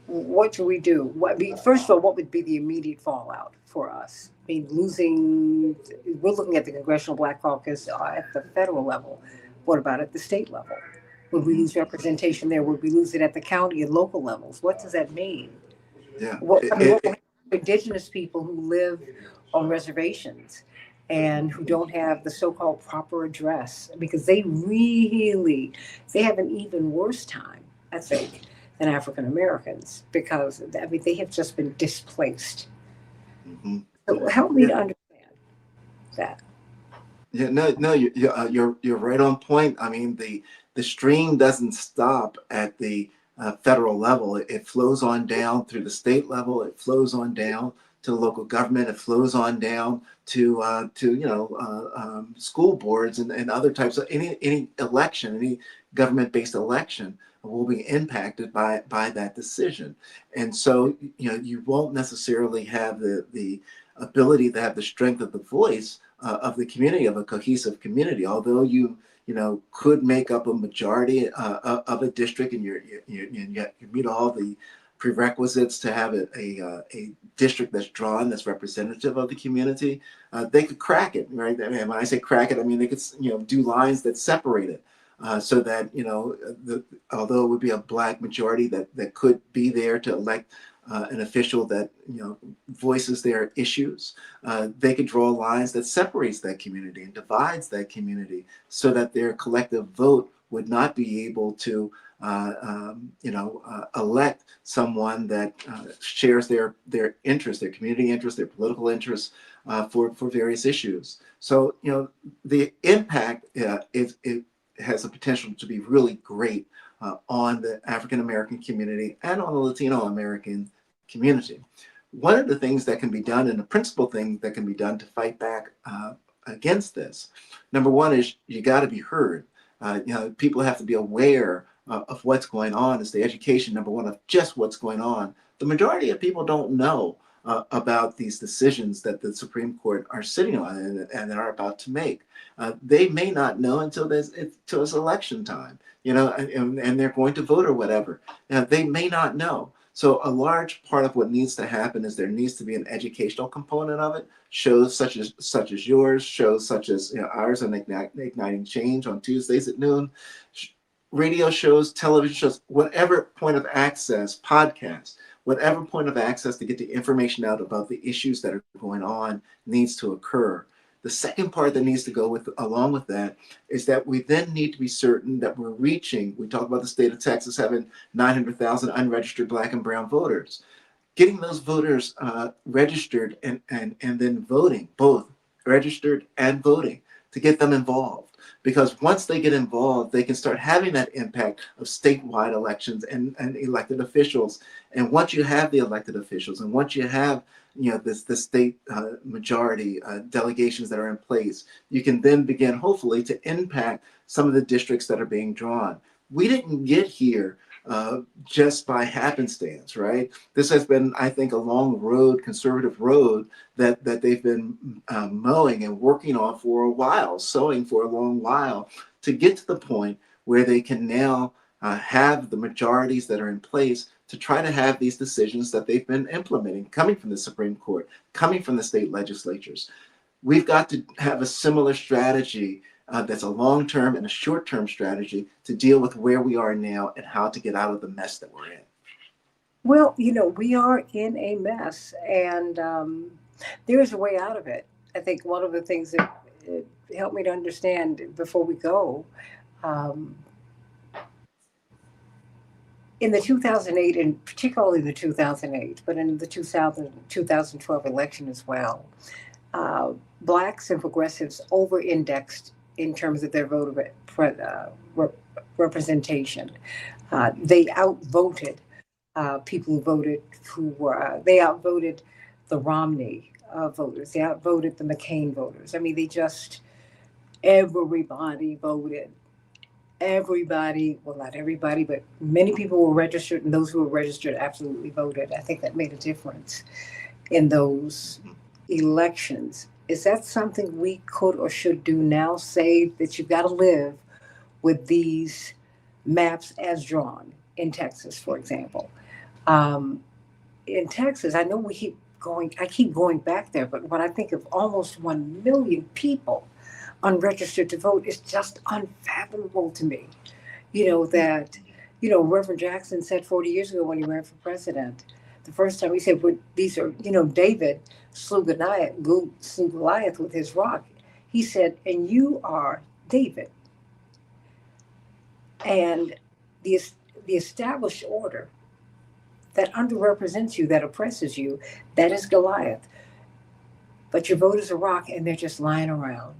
what do we do? I mean, first of all, what would be the immediate fallout for us? I mean, we're looking at the Congressional Black Caucus at the federal level. What about at the state level? Would we Mhm. lose representation there? Would we lose it at the county and local levels? What does that mean? Yeah. What will indigenous people who live on reservations and who don't have the so-called proper address because they have an even worse time, I think, than African Americans because I mean they have just been displaced. Mhm. So help me Yeah. to understand that. Yeah, no, you're right on point. I mean, the stream doesn't stop at the federal level. It flows on down through the state level. It flows on down to the local government. It flows on down to school boards and other types of any election, any government-based election will be impacted by that decision. And so you won't necessarily have the ability to have the strength of the voice of the community, of a cohesive community. Although you could make up a majority of a district, and you meet all the prerequisites to have a district that's drawn, that's representative of the community. They could crack it, right? I mean, when I say crack it, I mean they could do lines that separate it. So that although it would be a black majority that could be there to elect an official that voices their issues, they could draw lines that separates that community and divides that community, so that their collective vote would not be able to elect someone that shares their interests, their community interests, their political interests for various issues. So the impact it has the potential to be really great on the African American community and on the Latino American community. One of the things that can be done, and the principal thing that can be done to fight back against this, number one is you got to be heard. People have to be aware of what's going on. It's the education, number one, of just what's going on. The majority of people don't know about these decisions that the Supreme Court are sitting on and are about to make. They may not know until it's election time, and they're going to vote or whatever. Now, they may not know. So a large part of what needs to happen is there needs to be an educational component of it. Shows such as yours, shows such as ours on Igniting Change on Tuesdays at noon, radio shows, television shows, whatever point of access, podcasts, whatever point of access to get the information out about the issues that are going on needs to occur. The second part that needs to go along with that is that we then need to be certain that we're reaching. We talk about the state of Texas having 900,000 unregistered Black and brown voters. Getting those voters registered and then voting, both registered and voting, to get them involved. Because once they get involved, they can start having that impact of statewide elections and elected officials. And once you have the elected officials, and once you have the state majority delegations that are in place, you can then begin hopefully to impact some of the districts that are being drawn. We didn't get here just by happenstance, right? This has been, I think, a long road, conservative road that they've been mowing and working on for a while, sowing for a long while to get to the point where they can now have the majorities that are in place to try to have these decisions that they've been implementing, coming from the Supreme Court, coming from the state legislatures. We've got to have a similar strategy that's a long-term and a short-term strategy to deal with where we are now and how to get out of the mess that we're in. Well, we are in a mess, and there is a way out of it. I think one of the things that helped me to understand before we go, um, in the 2008, and particularly the 2008, but in the 2012 election as well, uh, blacks and progressives over-indexed in terms of their re- representation. They outvoted people who voted who were they outvoted the Romney voters. They outvoted the McCain voters. I mean, they just everybody voted. Everybody, well, not everybody, but many people were registered, and those who were registered absolutely voted. I think that made a difference in those elections. Is that something we could or should do now? Say that you've got to live with these maps as drawn in Texas, for example. Um, in Texas, I know I keep going back there, but when I think of almost 1 million people unregistered to vote, it's just unfathomable to me. That, Reverend Jackson said 40 years ago when he ran for president, the first time he said, "Well, these are, David slew Goliath with his rock." He said, "And you are David." And the, the established order that underrepresents you, that oppresses you, that is Goliath. But your vote is a rock and they're just lying around.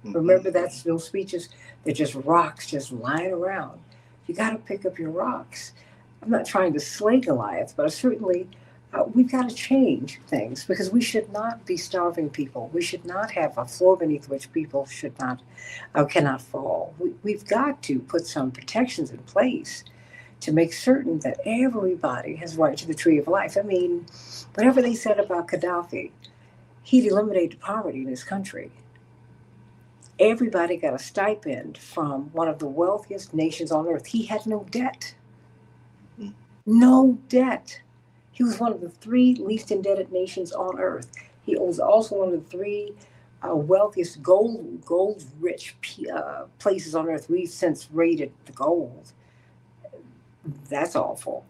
Remember those speeches? They're just rocks just lying around. You got to pick up your rocks. I'm not trying to slay Goliath, but certainly we've got to change things because we should not be starving people. We should not have a floor beneath which people should not cannot fall. We've got to put some protections in place to make certain that everybody has right to the tree of life. I mean, whatever they said about Gaddafi, he'd eliminated poverty in his country. Everybody got a stipend from one of the wealthiest nations on earth. He had no debt. No debt. He was one of the three least indebted nations on earth. He was also one of the three wealthiest gold rich places on earth. We've since raided the gold. That's awful.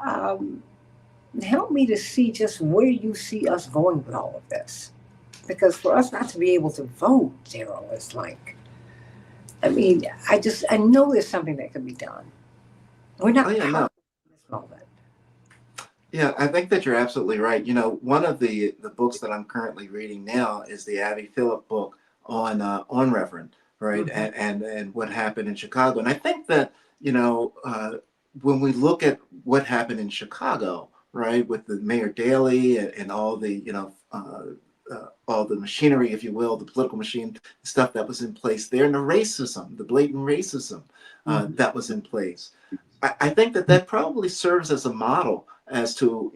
Um, Help me to see just where you see us going with all of this. Because for us not to be able to vote, Daryl, is like, I mean, I know there's something that can be done. We're Oh not yeah, powerful no. in this moment. Yeah, I think that you're absolutely right. One of the books that I'm currently reading now is the Abby Phillip book on Reverend, right, Hmm. and what happened in Chicago. And I think that when we look at what happened in Chicago, right, with the Mayor Daley and all the all the machinery, if you will, the political machine stuff that was in place there, and the racism, the blatant racism Hmm. that was in place. I think that probably serves as a model as to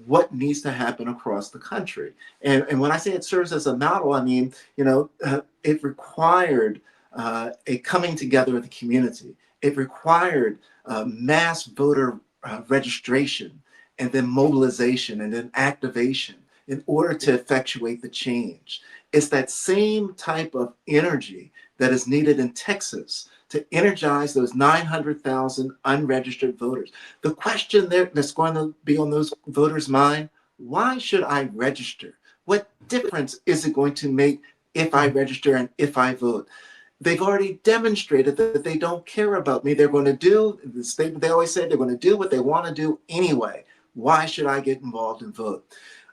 what needs to happen across the country. And when I say it serves as a model, I mean it required a coming together of the community. It required mass voter registration and then mobilization and then activation in order to effectuate the change. It's that same type of energy that is needed in Texas to energize those 900,000 unregistered voters. The question that's going to be on those voters' mind, why should I register? What difference is it going to make if I register and if I vote? They've already demonstrated that they don't care about me. They're going to do the statement they always say, they're going to do what they want to do anyway. Why should I get involved and vote?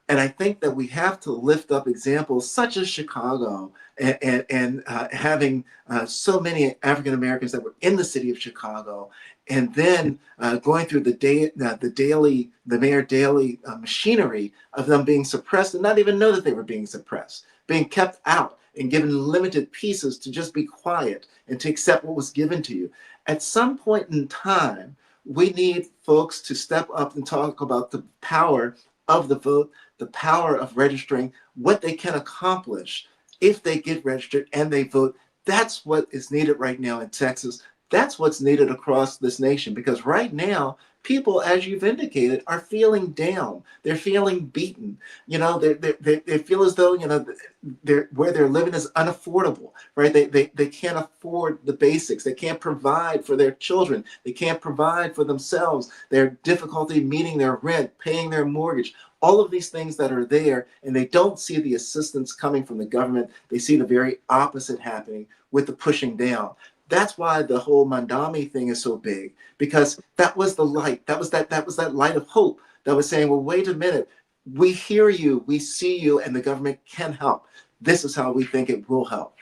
And I think that we have to lift up examples such as Chicago and having so many African Americans that were in the city of Chicago, and then going through the Mayor Daley machinery of them being suppressed and not even know that they were being suppressed, being kept out and given limited pieces to just be quiet and to accept what was given to you. At some point in time, We need folks to step up and talk about the power of the vote, the power of registering, what they can accomplish if they get registered and they vote. That's what is needed right now in Texas. That's what's needed across this nation, because right now, people, as you've indicated, are feeling down. They're feeling beaten. They feel as though, where they're living is unaffordable, right? They can't afford the basics. They can't provide for their children. They can't provide for themselves. Their difficulty meeting their rent, paying their mortgage, all of these things that are there, and they don't see the assistance coming from the government. They see the very opposite happening with the pushing down. That's why the whole Mandami thing is so big, because that was the light. That was that light of hope that was saying, well, wait a minute, we hear you, we see you, and the government can help. This is how we think it will help.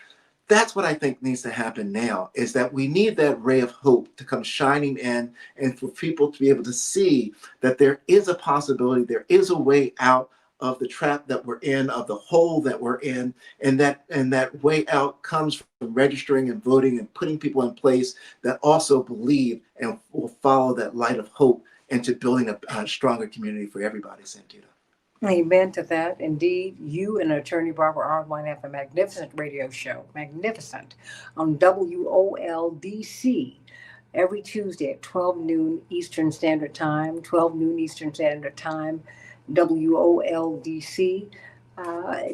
That's what I think needs to happen now, is that we need that ray of hope to come shining in, and for people to be able to see that there is a possibility, there is a way out of the trap that we're in, of the hole that we're in, and that way out comes from registering and voting and putting people in place that also believe and will follow that light of hope into building a stronger community for everybody, Santita. Amen to that. Indeed, you and attorney Barbara Arnwine have a magnificent radio show, magnificent, on WOLDC every Tuesday at 12 noon Eastern Standard Time, 12 noon Eastern Standard Time, WOLDC.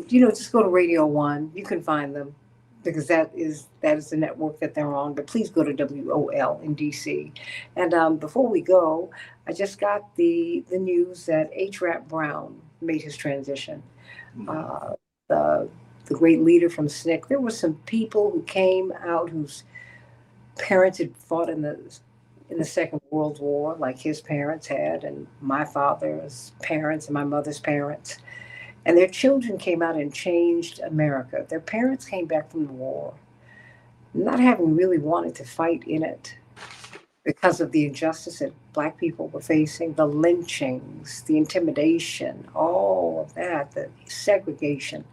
Just go to Radio One. You can find them because that is the network that they're on. But please go to WOL in DC. And before we go, I just got the news that H. Rap Brown made his transition. Mhm. Uh, the great leader from SNCC. There were some people who came out whose parents had fought in the Second World War, like his parents had, and my father's parents and my mother's parents. And their children came out and changed America. Their parents came back from the war, not having really wanted to fight in it because of the injustice that Black people were facing, the lynchings, the intimidation, all of that, the segregation,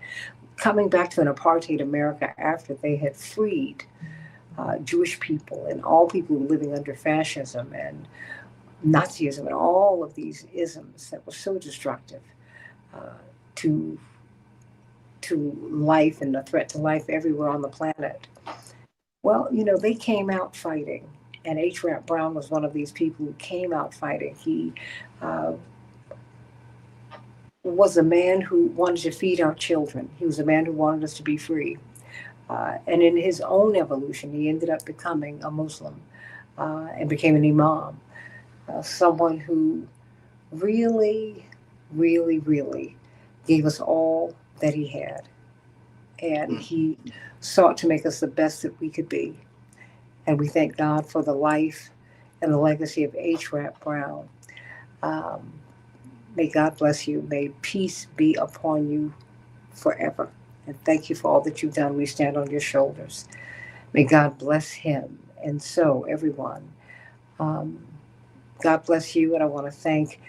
coming back to an apartheid America after they had freed Jewish people and all people living under fascism and Nazism and all of these isms that were so destructive uh, to life and a threat to life everywhere on the planet. Well, they came out fighting, and H. Rap Brown was one of these people who came out fighting. He uh, was a man who wanted to feed our children. He was a man who wanted us to be free. And in his own evolution, he ended up becoming a Muslim and became an imam, someone who really, really, really gave us all that he had. And Mm. he sought to make us the best that we could be. And we thank God for the life and the legacy of H. Rap Brown. Um, May God bless you. May peace be upon you forever. And thank you for all that you've done. We stand on your shoulders. May God bless him. And so, everyone, um, God bless you. And I want to thank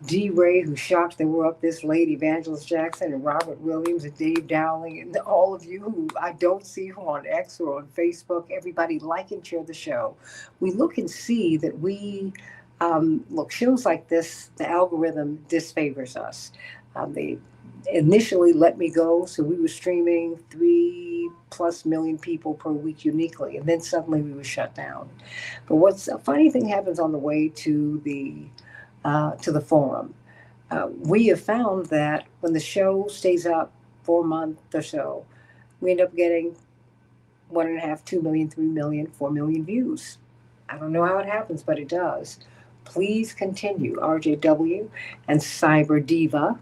D. Ray, who shocked that we're up this late, Evangelist Jackson and Robert Williams and Dave Dowling, and all of you who I don't see who are on X or on Facebook. Everybody like and share the show. We look and see that look, shows like this, the algorithm disfavors us. They initially let me go, so we were streaming 3+ million people per week uniquely, and then suddenly we were shut down. But what's a funny thing happens on the way to the forum. We have found that when the show stays up for a month or so, we end up getting 1.5, 2 million, 3 million, 4 million views. I don't know how it happens, but it does. Please continue, RJW and Cyber Diva,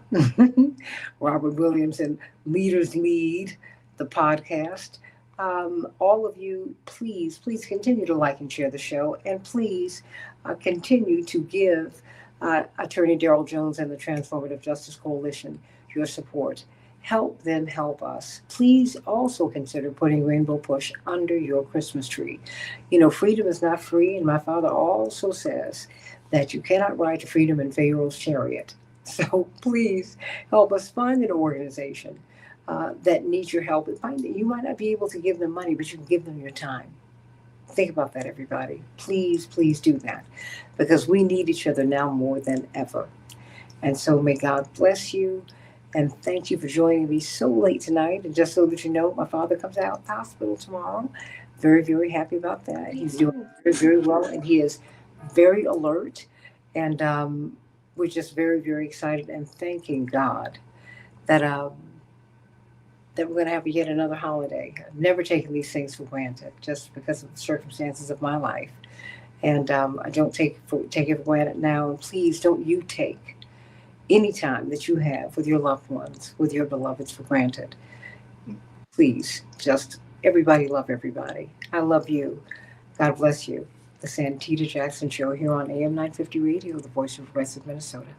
Robert Williams and Leaders Lead, the podcast. All of you, please continue to like and share the show, and please continue to give Attorney Daryl Jones and the Transformative Justice Coalition your support. Help them help us. Please also consider putting Rainbow Push under your Christmas tree. Freedom is not free, and my father also says that you cannot ride to freedom in Pharaoh's chariot. So please help us find an organization that needs your help. You might not be able to give them money, but you can give them your time. Think about that, everybody. Please, please do that because we need each other now more than ever. And so may God bless you. And thank you for joining me so late tonight. And just so that you know, my father comes out of the hospital tomorrow. Very, very happy about that. He's doing very, very well and he is very alert. And we're just very, very excited and thanking God that that we're going to have yet another holiday. I've never taken these things for granted just because of the circumstances of my life. And I don't take it for granted now. And please don't you take any time that you have with your loved ones, with your beloveds for granted. Please, just everybody love everybody. I love you. God bless you. The Santita Jackson Show here on AM 950 Radio, the voice of progressive Minnesota.